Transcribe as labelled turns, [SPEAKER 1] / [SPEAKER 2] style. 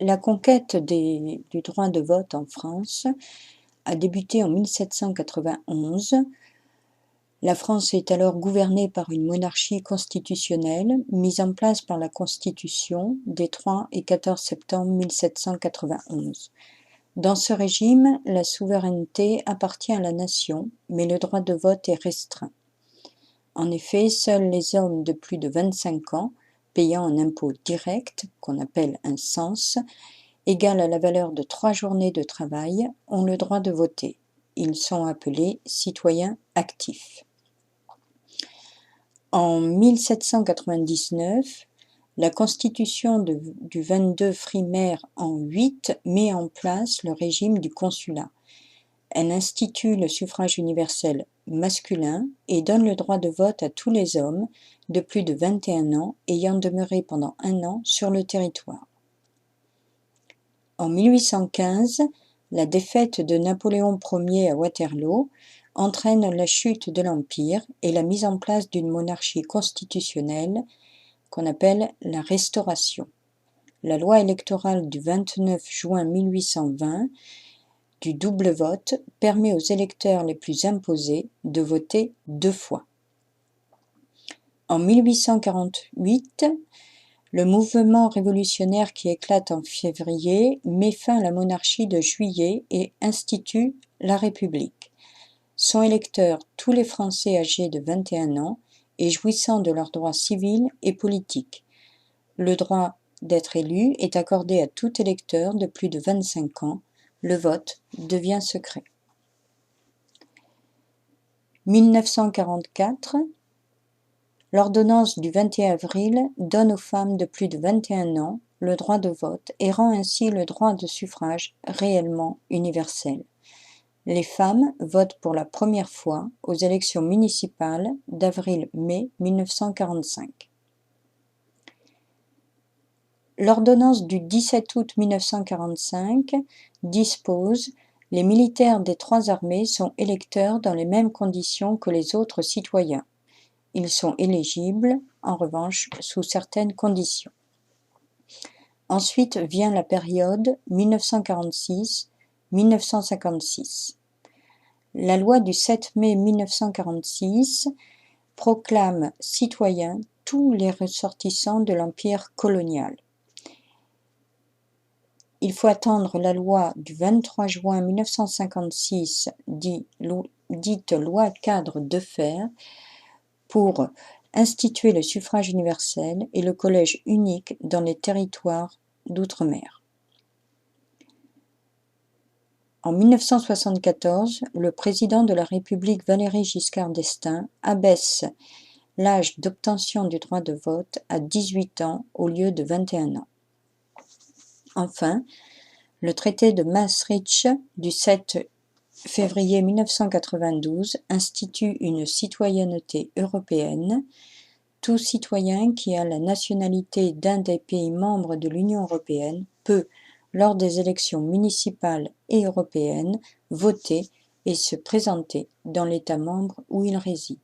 [SPEAKER 1] La conquête du droit de vote en France a débuté en 1791. La France est alors gouvernée par une monarchie constitutionnelle mise en place par la Constitution des 3 et 14 septembre 1791. Dans ce régime, la souveraineté appartient à la nation, mais le droit de vote est restreint. En effet, seuls les hommes de plus de 25 ans, payant un impôt direct, qu'on appelle un cens, égal à la valeur de 3 journées de travail, ont le droit de voter. Ils sont appelés citoyens actifs. En 1799, la Constitution du 22 Frimaire en 8 met en place le régime du consulat. Elle institue le suffrage universel masculin et donne le droit de vote à tous les hommes de plus de 21 ans ayant demeuré pendant 1 an sur le territoire. En 1815, la défaite de Napoléon Ier à Waterloo entraîne la chute de l'Empire et la mise en place d'une monarchie constitutionnelle qu'on appelle la Restauration. La loi électorale du 29 juin 1820 du double vote permet aux électeurs les plus imposés de voter 2 fois. En 1848, le mouvement révolutionnaire qui éclate en février met fin à la monarchie de Juillet et institue la République. Sont électeurs tous les Français âgés de 21 ans et jouissant de leurs droits civils et politiques. Le droit d'être élu est accordé à tout électeur de plus de 25 ans. Le vote devient secret. 1944, l'ordonnance du 21 avril donne aux femmes de plus de 21 ans le droit de vote et rend ainsi le droit de suffrage réellement universel. Les femmes votent pour la première fois aux élections municipales d'avril-mai 1945. L'ordonnance du 17 août 1945 dispose « Les militaires des 3 armées sont électeurs dans les mêmes conditions que les autres citoyens. Ils sont éligibles, en revanche, sous certaines conditions. » Ensuite vient la période 1946-1956. La loi du 7 mai 1946 proclame citoyens tous les ressortissants de l'empire colonial. Il faut attendre la loi du 23 juin 1956, dite loi cadre de fer, pour instituer le suffrage universel et le collège unique dans les territoires d'outre-mer. En 1974, le président de la République Valéry Giscard d'Estaing abaisse l'âge d'obtention du droit de vote à 18 ans au lieu de 21 ans. Enfin, le traité de Maastricht du 7 février 1992 institue une citoyenneté européenne. Tout citoyen qui a la nationalité d'un des pays membres de l'Union européenne peut, lors des élections municipales et européennes, voter et se présenter dans l'État membre où il réside.